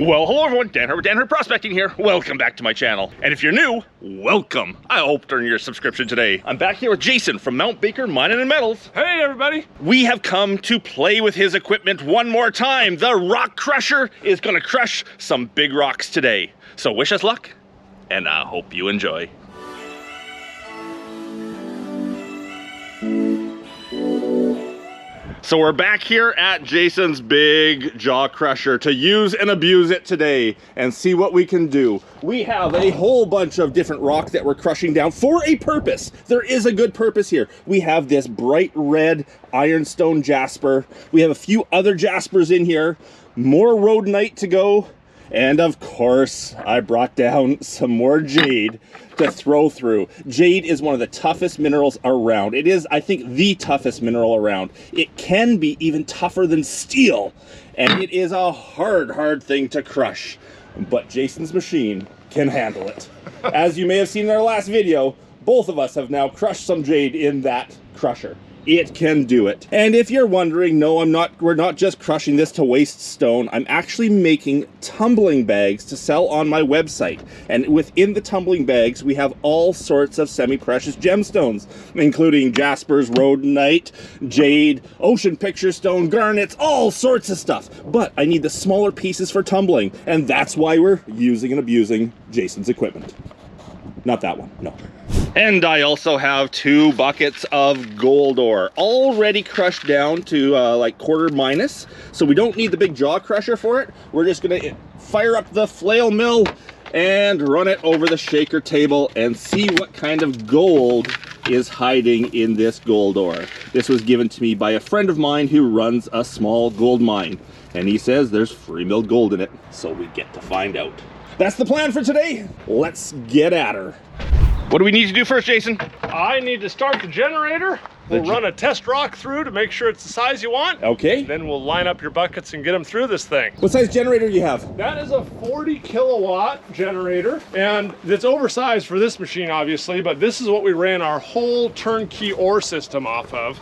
Well, hello everyone, Dan Hurd, Dan Hurd Prospecting here. Welcome back to my channel. And if you're new, welcome. I hope to earn your subscription today. I'm back here with Jason from Mount Baker Mining and Metals. Hey everybody. We have come to play with his equipment one more time. The rock crusher is gonna crush some big rocks today. So wish us luck, and I hope you enjoy. So we're back here at Jason's big jaw crusher to use and abuse it today and see what we can do. We have a whole bunch of different rock that we're crushing down for a purpose. There is a good purpose here. We have this bright red ironstone jasper. We have a few other jaspers in here, more rhodonite to go. And of course, I brought down some more jade to throw through. Jade is one of the toughest minerals around. It is, I think, the toughest mineral around. It can be even tougher than steel. And it is a hard thing to crush. But Jason's machine can handle it. As you may have seen in our last video, both of us have now crushed some jade in that crusher. It can do it. And if you're wondering, no, we're not just crushing this to waste stone. I'm actually making tumbling bags to sell on my website. And within the tumbling bags, we have all sorts of semi-precious gemstones, including jaspers, rhodonite, jade, ocean picture stone, garnets, all sorts of stuff. But I need the smaller pieces for tumbling, and that's why we're using and abusing Jason's equipment. Not that one, no. And I also have 2 buckets of gold ore already crushed down to like quarter minus. So we don't need the big jaw crusher for it. We're just gonna fire up the flail mill and run it over the shaker table and see what kind of gold is hiding in this gold ore. This was given to me by a friend of mine who runs a small gold mine. And he says there's free milled gold in it. So we get to find out. That's the plan for today. Let's get at her. What do we need to do first, Jason? I need to start the generator. We'll run a test rock through to make sure it's the size you want. Okay. Then we'll line up your buckets and get them through this thing. What size generator do you have? That is a 40 kilowatt generator, and it's oversized for this machine, obviously, but this is what we ran our whole turnkey ore system off of.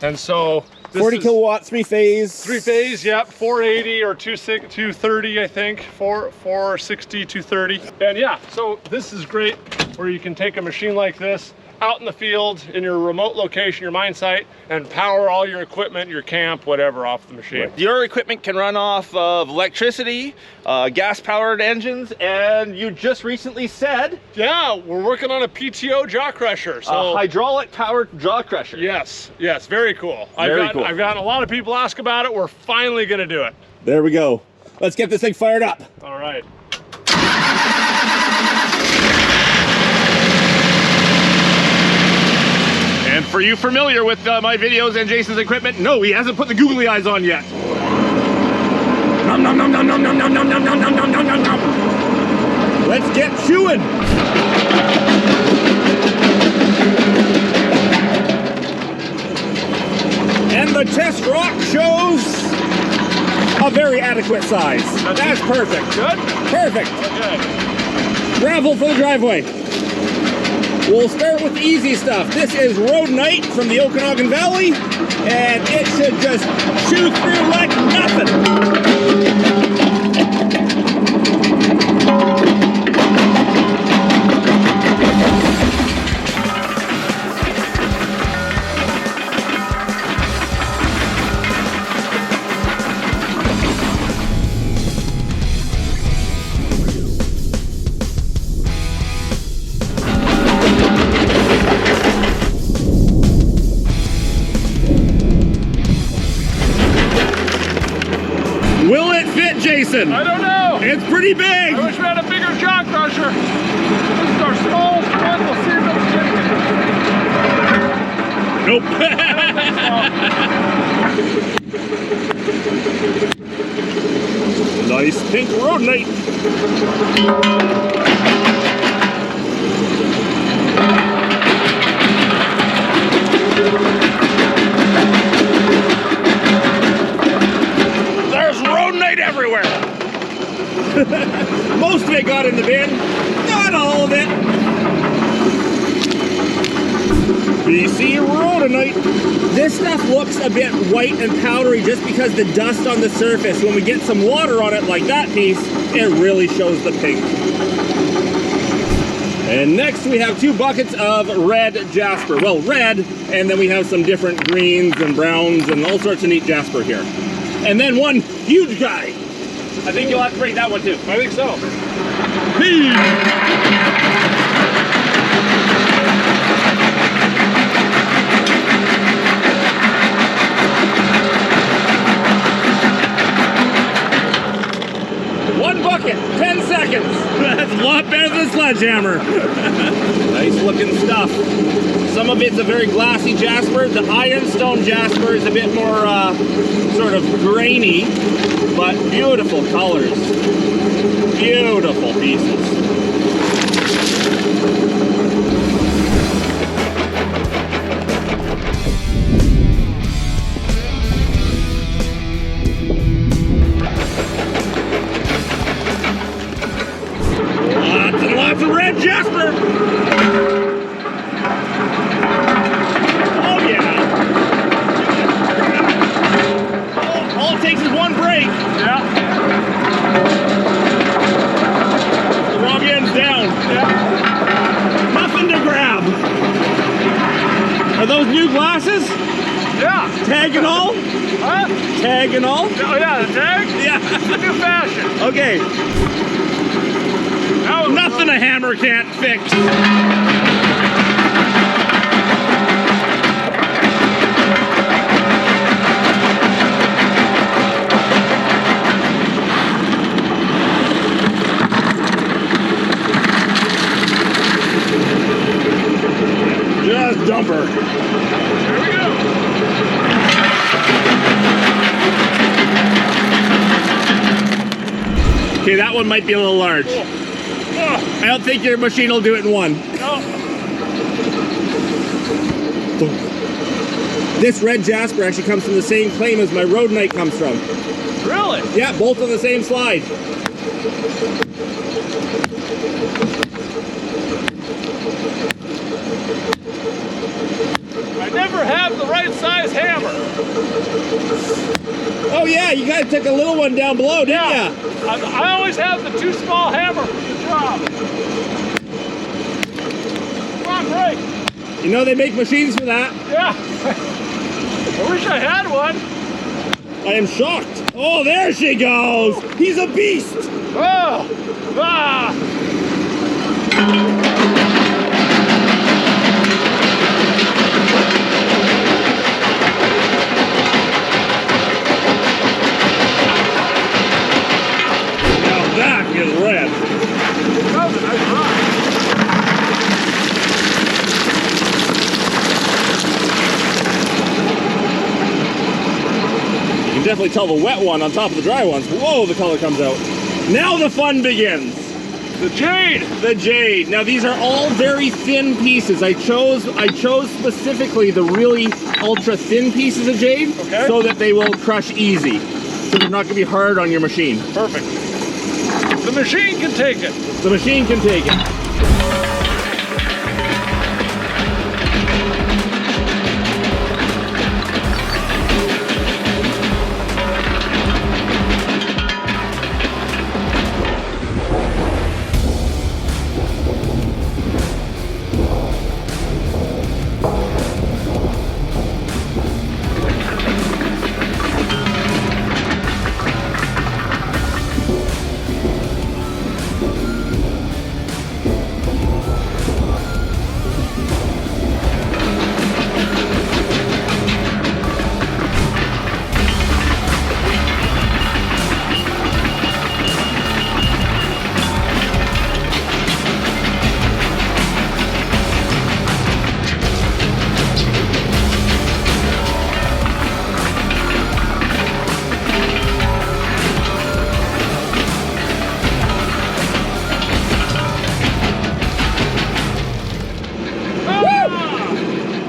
And so 40 kilowatt, 3-phase. 3-phase, yep, 480 or 230, I think, 460, 230. And yeah, so this is great where you can take a machine like this out in the field in your remote location, your mine site, and power all your equipment, your camp, whatever, off the machine. Right. Your equipment can run off of electricity, gas-powered engines, and you just recently said... Yeah, we're working on a PTO jaw crusher. So a hydraulic-powered jaw crusher. Yes, very cool. Very cool. I've gotten a lot of people ask about it. We're finally gonna do it. There we go. Let's get this thing fired up. All right. And for you familiar with my videos and Jason's equipment, no, he hasn't put the googly eyes on yet. Nom, nom, nom, nom, nom, nom, nom, nom, nom, nom, nom, nom, nom, nom. Let's get chewing. And the test rock shows a very adequate size. That's perfect. Good? Perfect. Okay. Gravel for the driveway. We'll start with the easy stuff. This is rhodonite from the Okanagan Valley, and it should just chew through like nothing. Will it fit, Jason? I don't know. It's pretty big. I wish we had a bigger jaw crusher. This is our smallest one. We'll see if it's getting it. Nope. Nice pink rhodonite. Everywhere. Most of it got in the bin, not all of it. We see rhodonite. This stuff looks a bit white and powdery just because the dust on the surface. When we get some water on it like that piece, it really shows the pink. And next we have 2 buckets of red jasper. Well, red, and then we have some different greens and browns and all sorts of neat jasper here. And then 1 huge guy. I think you'll have to break that one too. I think so. Bucket, 10 seconds. That's a lot better than sledgehammer. Nice looking stuff. Some of it's a very glassy jasper. The ironstone jasper is a bit more sort of grainy, but beautiful colors. Beautiful pieces. Red jasper! Oh yeah! All it takes is 1 break. Yeah. The wrong end's down. Yeah. Nothing to grab. Are those new glasses? Yeah. Tag and all? Huh? Tag and all? Oh yeah, the tag? Yeah. It's a new fashion. Okay. Nothing a hammer can't fix. Just dump her. Here we go. Okay, that one might be a little large. Cool. I don't think your machine will do it in 1. No. This red jasper actually comes from the same claim as my rhodonite comes from. Really? Yeah, both on the same slide. I never have the right size hammer. Oh yeah, you guys took a little one down below, didn't Yeah. ya? I always have the too small hammer for the job. Come on, break. You know they make machines for that. Yeah. I wish I had one. I am shocked. Oh, there she goes. He's a beast. Oh. Ah. That is red. That was a nice ride. You can definitely tell the wet one on top of the dry ones. Whoa, the color comes out. Now the fun begins. The Jade. The Jade. Now these are all very thin pieces. I chose specifically the really ultra thin pieces of Jade, okay, so that they will crush easy. So they're not going to be hard on your machine. Perfect. The machine can take it. The machine can take it.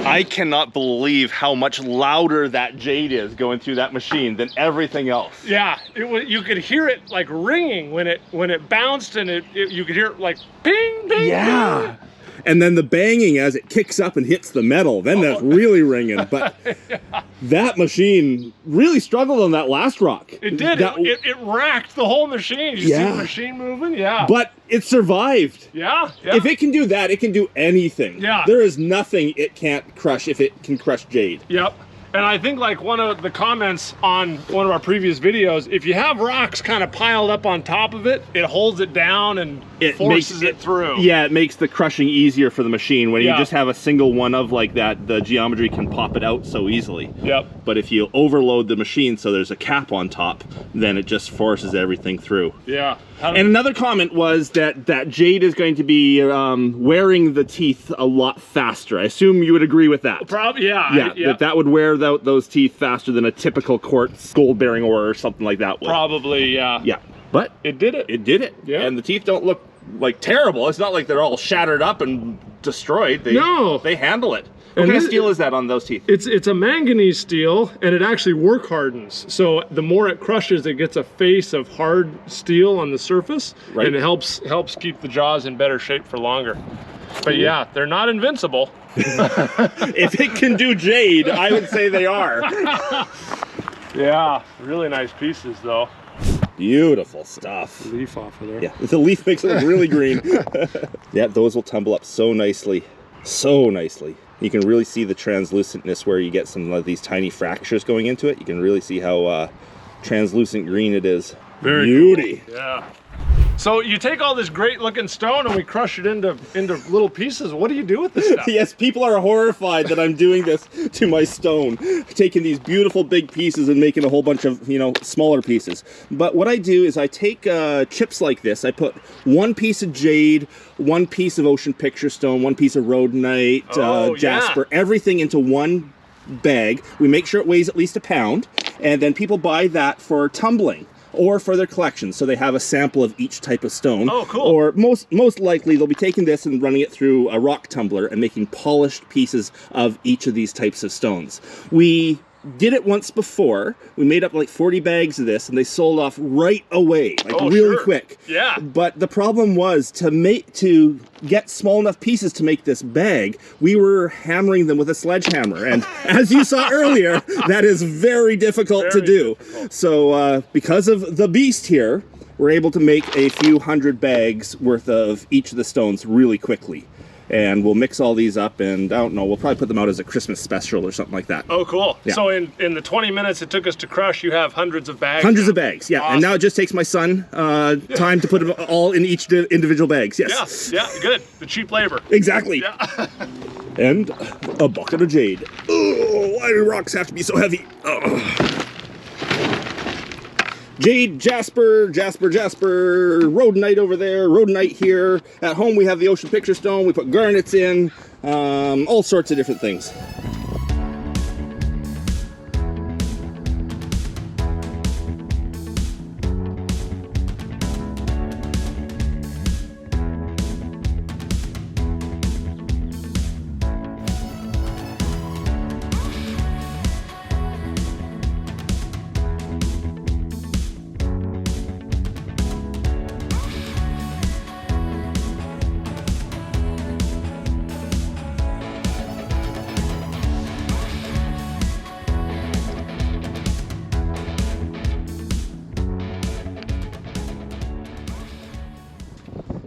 I cannot believe how much louder that Jade is going through that machine than everything else. Yeah, you could hear it like ringing when it bounced, and you could hear it like ping, ping. Yeah. Ping. And then the banging as it kicks up and hits the metal, then that's really ringing. But that machine really struggled on that last rock. It did. It racked the whole machine. You see the machine moving? Yeah. But it survived. Yeah. If it can do that, it can do anything. Yeah. There is nothing it can't crush if it can crush jade. Yep. And I think like one of the comments on one of our previous videos, if you have rocks kind of piled up on top of it, it holds it down and it forces it through. Yeah, it makes the crushing easier for the machine. When you just have a single one of like that, the geometry can pop it out so easily. Yep. But if you overload the machine so there's a cap on top, then it just forces everything through. Yeah. And another comment was that Jade is going to be wearing the teeth a lot faster. I assume you would agree with that. Probably, yeah. Yeah, that would wear those teeth faster than a typical quartz gold-bearing ore or something like that would. Probably, yeah. Yeah, but it did it. It did it. Yeah. And the teeth don't look like terrible. It's not like they're all shattered up and destroyed. They handle it. What kind of steel is that on those teeth? It's a manganese steel, and it actually work hardens. So the more it crushes, it gets a face of hard steel on the surface, and it helps keep the jaws in better shape for longer. But yeah, they're not invincible. If it can do jade, I would say they are. Yeah, really nice pieces though. Beautiful stuff. Leaf off of there. Yeah, the leaf makes it look really green. Yeah, those will tumble up so nicely. So nicely. You can really see the translucentness where you get some of these tiny fractures going into it. You can really see how translucent green it is. Very beauty. Cool. Yeah. So you take all this great looking stone and we crush it into little pieces. What do you do with this stuff? Yes, people are horrified that I'm doing this to my stone. Taking these beautiful big pieces and making a whole bunch of, smaller pieces. But what I do is I take chips like this. I put one piece of jade, one piece of ocean picture stone, one piece of rhodonite, jasper, everything into one bag. We make sure it weighs at least a pound. And then people buy that for tumbling or for their collection, so they have a sample of each type of stone. Oh, cool. Or most likely they'll be taking this and running it through a rock tumbler and making polished pieces of each of these types of stones. We did it once before. We made up like 40 bags of this and they sold off right away, like really quick. Yeah. But the problem was to get small enough pieces to make this bag, we were hammering them with a sledgehammer. And as you saw earlier, that is very difficult to do. So because of the beast here, we're able to make a few hundred bags worth of each of the stones really quickly. And we'll mix all these up, and I don't know, we'll probably put them out as a Christmas special or something like that. Oh, cool. Yeah. So in the 20 minutes it took us to crush, you have hundreds of bags. Hundreds of bags, yeah. Awesome. And now it just takes my son time to put them all in each individual bags, yes. Yeah, good. The cheap labor. Exactly. Yeah. And a bucket of jade. Oh, why do rocks have to be so heavy? Oh. Jade, Jasper, Rhodonite over there, Rhodonite here. At home we have the ocean picture stone, we put garnets in, all sorts of different things.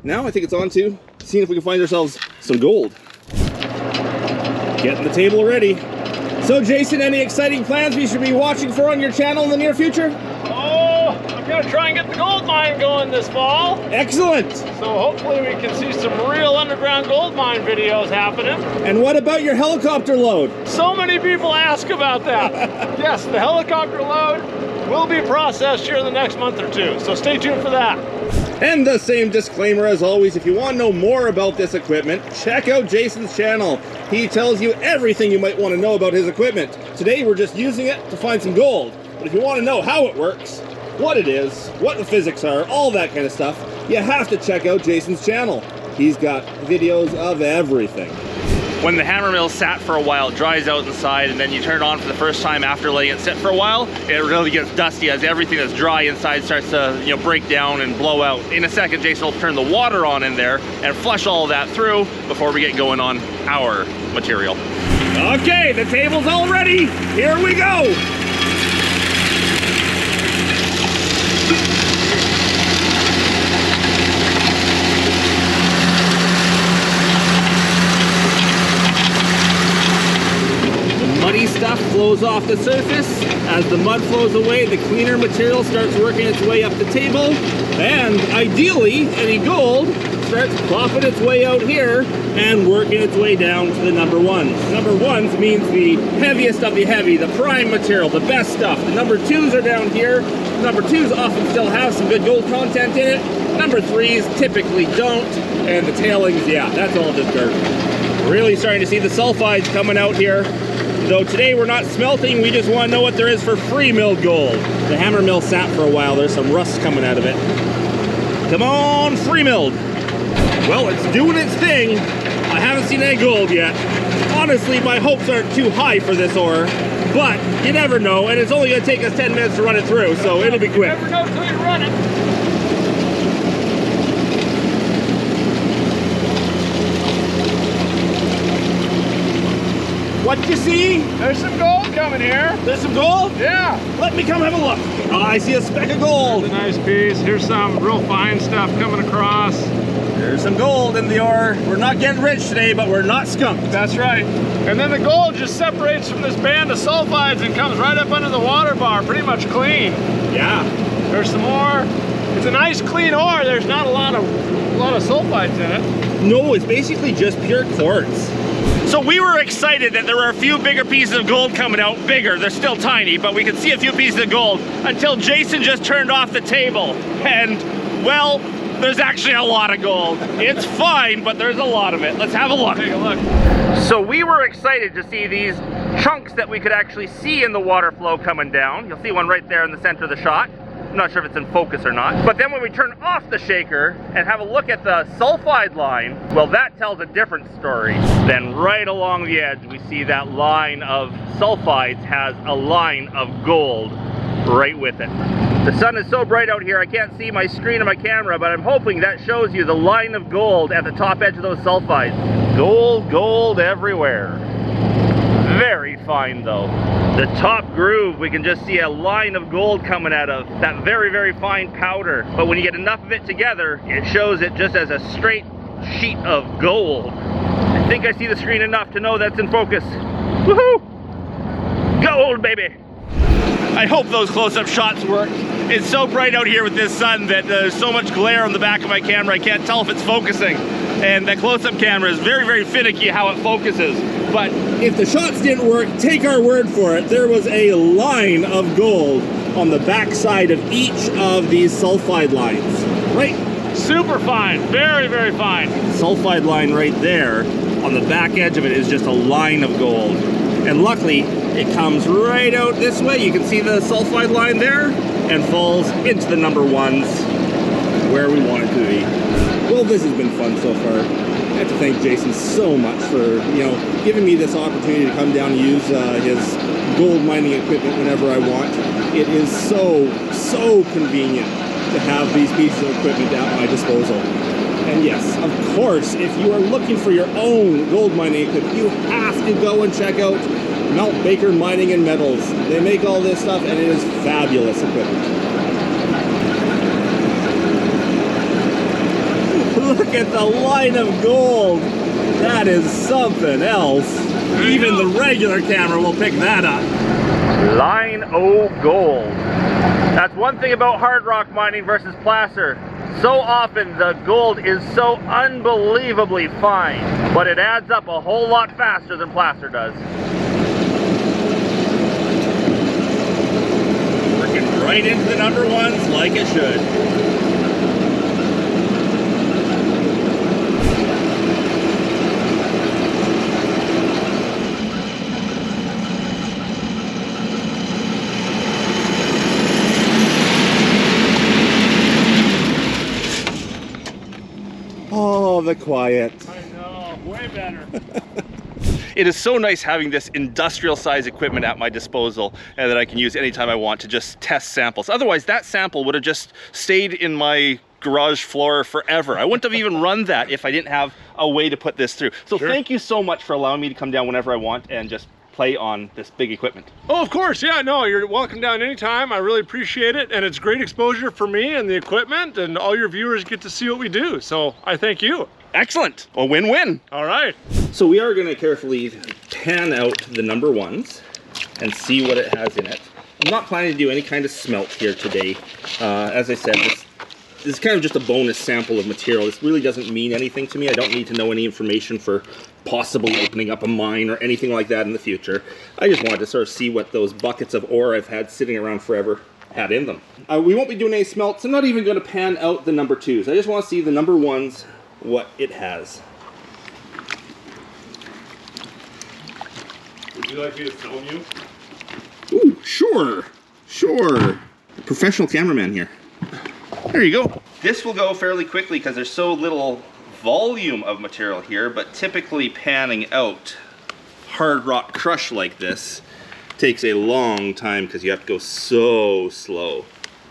Now I think it's on to seeing if we can find ourselves some gold. Getting the table ready. So Jason, any exciting plans we should be watching for on your channel in the near future? Oh, I'm gonna try and get the gold mine going this fall. Excellent. So hopefully we can see some real underground gold mine videos happening. And what about your helicopter load? So many people ask about that. Yes, the helicopter load will be processed here in the next month or two. So stay tuned for that. And the same disclaimer as always, if you want to know more about this equipment, check out Jason's channel. He tells you everything you might want to know about his equipment. Today we're just using it to find some gold. But if you want to know how it works, what it is, what the physics are, all that kind of stuff, you have to check out Jason's channel. He's got videos of everything. when the hammer mill sat for a while, it dries out inside, and then you turn it on for the first time after letting it sit for a while, it really gets dusty as everything that's dry inside starts to, you know, break down and blow out. In a second, Jason will turn the water on in there and flush all of that through before we get going on our material. Okay, the table's all ready. Here we go. Muddy stuff flows off the surface. As the mud flows away, the cleaner material starts working its way up the table, and ideally, any gold starts plopping its way out here and working its way down to the number ones. Number ones means the heaviest of the heavy, the prime material, the best stuff. The number twos are down here. Number twos often still have some good gold content in it. Number threes typically don't, and the tailings, yeah, that's all just dirt. Really starting to see the sulfides coming out here. Though today we're not smelting, we just want to know what there is for free milled gold. The hammer mill sat for a while, there's some rust coming out of it. Come on, free milled. Well, it's doing its thing. I haven't seen any gold yet. Honestly, my hopes aren't too high for this ore, but you never know, and it's only going to take us 10 minutes to run it through, so it'll be quick. You never know until you run it. What you see? There's some gold coming here. There's some gold? Yeah. Let me come have a look. Oh, I see a speck of gold. There's a nice piece. Here's some real fine stuff coming across. There's some gold in the ore. We're not getting rich today, but we're not skunked. That's right. And then the gold just separates from this band of sulfides and comes right up under the water bar, pretty much clean. Yeah. There's some more. It's a nice clean ore. There's not a lot of sulfides in it. No, it's basically just pure quartz. So we were excited that there were a few bigger pieces of gold coming out. Bigger, they're still tiny, but we could see a few pieces of gold until Jason just turned off the table. And, well, there's actually a lot of gold. It's fine, but there's a lot of it. Let's have a look. Take a look. So we were excited to see these chunks that we could actually see in the water flow coming down. You'll see one right there in the center of the shot. I'm not sure if it's in focus or not. But then when we turn off the shaker and have a look at the sulfide line, well, that tells a different story. Then right along the edge, we see that line of sulfides has a line of gold right with it. The sun is so bright out here, I can't see my screen or my camera, but I'm hoping that shows you the line of gold at the top edge of those sulfides. Gold, gold everywhere. Very fine though. The top groove, we can just see a line of gold coming out of that very, very fine powder. But when you get enough of it together, it shows it just as a straight sheet of gold. I think I see the screen enough to know that's in focus. Woohoo! Gold, baby! I hope those close-up shots work. It's so bright out here with this sun that there's so much glare on the back of my camera, I can't tell if it's focusing. And that close-up camera is very, very finicky how it focuses. But if the shots didn't work, take our word for it. There was a line of gold on the back side of each of these sulfide lines. Right? Super fine. Very, very fine. Sulfide line right there on the back edge of it is just a line of gold. And luckily, it comes right out this way. You can see the sulfide line there and falls into the number ones where we want it to be. Well, this has been fun so far. I have to thank Jason so much for, giving me this opportunity to come down and use his gold mining equipment whenever I want. It is so convenient to have these pieces of equipment at my disposal. And yes, of course, if you are looking for your own gold mining equipment, you have to go and check out Mount Baker Mining and Metals. They make all this stuff and it is fabulous equipment. Look at the line of gold. That is something else. Even the regular camera will pick that up. Line o' gold. That's one thing about hard rock mining versus placer. So often the gold is so unbelievably fine, but it adds up a whole lot faster than placer does. Working right into the number ones like it should. Oh, the quiet. I know, way better. It is so nice having this industrial size equipment at my disposal and that I can use anytime I want to just test samples. Otherwise, that sample would have just stayed in my garage floor forever. I wouldn't have even run that if I didn't have a way to put this through. So thank you so much for allowing me to come down whenever I want and just play on this big equipment. Oh, of course, yeah, no, you're welcome down anytime. I really appreciate it, and it's great exposure for me and the equipment, and all your viewers get to see what we do, so I thank you. Excellent, a win-win. All right. So we are gonna carefully pan out the number ones and see what it has in it. I'm not planning to do any kind of smelt here today. As I said, this is kind of just a bonus sample of material. This really doesn't mean anything to me. I don't need to know any information for possibly opening up a mine or anything like that in the future. I just wanted to sort of see what those buckets of ore I've had sitting around forever had in them. We won't be doing any smelts. I'm not even going to pan out the number twos. I just want to see the number ones, what it has. Would you like me to film you? Ooh, sure. Professional cameraman here. There you go. This will go fairly quickly because there's so little volume of material here, but typically panning out hard rock crush like this takes a long time because you have to go so slow.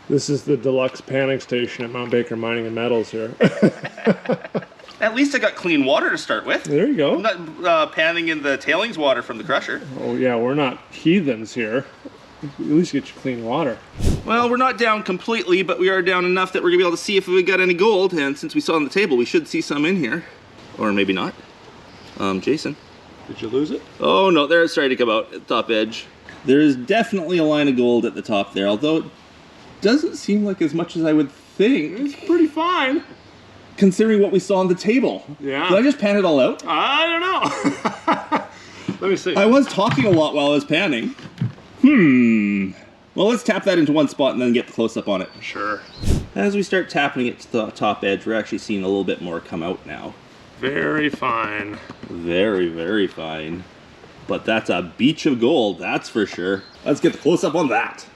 This is the deluxe panning station at Mount Baker Mining and Metals here. At least I got clean water to start with. There you go. I'm not panning in the tailings water from the crusher. Oh yeah, we're not heathens here. At least get you clean water. Well, we're not down completely, but we are down enough that we're gonna be able to see if we got any gold, and since we saw on the table, we should see some in here. Or maybe not. Jason. Did you lose it? Oh no, there it's starting to come out at the top edge. There is definitely a line of gold at the top there, although it doesn't seem like as much as I would think. It's pretty fine. Considering what we saw on the table. Yeah. Did I just pan it all out? I don't know. Let me see. I was talking a lot while I was panning. Well, let's tap that into one spot and then get the close-up on it. Sure. As we start tapping it to the top edge, we're actually seeing a little bit more come out now. Very fine. Very, very fine. But that's a beach of gold, that's for sure. Let's get the close-up on that.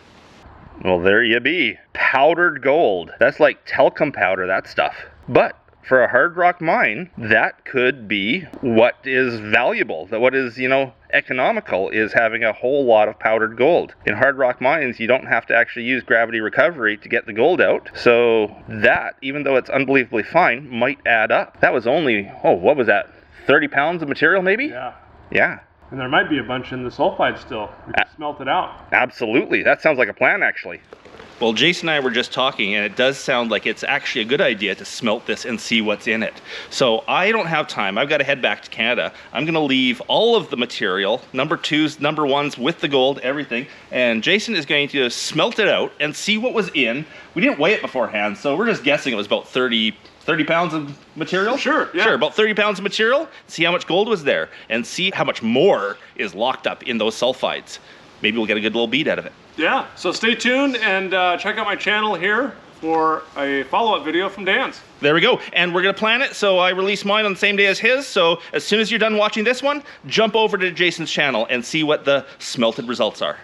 Well, there you be. Powdered gold. That's like talcum powder, that stuff. But for a hard rock mine, that could be what is valuable. That what is, you know, economical is having a whole lot of powdered gold. In hard rock mines, you don't have to actually use gravity recovery to get the gold out. So that, even though it's unbelievably fine, might add up. That was only, oh, what was that? 30 pounds of material maybe? Yeah. Yeah. And there might be a bunch in the sulfide still. We can smelt it out. Absolutely. That sounds like a plan, actually. Well, Jason and I were just talking, and it does sound like it's actually a good idea to smelt this and see what's in it. So I don't have time. I've got to head back to Canada. I'm going to leave all of the material, number twos, number ones, with the gold, everything, and Jason is going to smelt it out and see what was in. We didn't weigh it beforehand, so we're just guessing it was about 30 pounds of material? Sure, yeah. Sure, about 30 pounds of material. See how much gold was there, and see how much more is locked up in those sulfides. Maybe we'll get a good little bead out of it. Yeah, so stay tuned and check out my channel here for a follow-up video from Dan's. There we go, and we're gonna plan it, so I release mine on the same day as his, so as soon as you're done watching this one, jump over to Jason's channel and see what the smelted results are.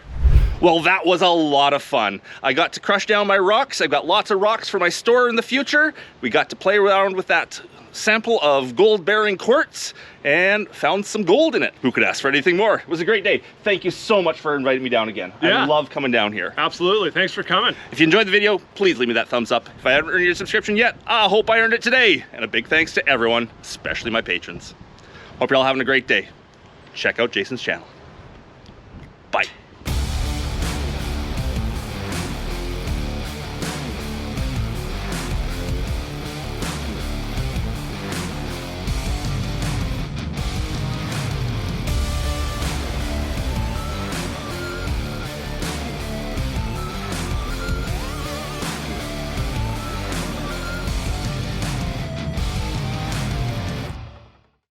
Well, that was a lot of fun. I got to crush down my rocks. I've got lots of rocks for my store in the future. We got to play around with that sample of gold-bearing quartz and found some gold in it. Who could ask for anything more? It was a great day. Thank you so much for inviting me down again. Yeah. I love coming down here. Absolutely, thanks for coming. If you enjoyed the video, please leave me that thumbs up. If I haven't earned your subscription yet, I hope I earned it today. And a big thanks to everyone, especially my patrons. Hope you're all having a great day. Check out Jason's channel.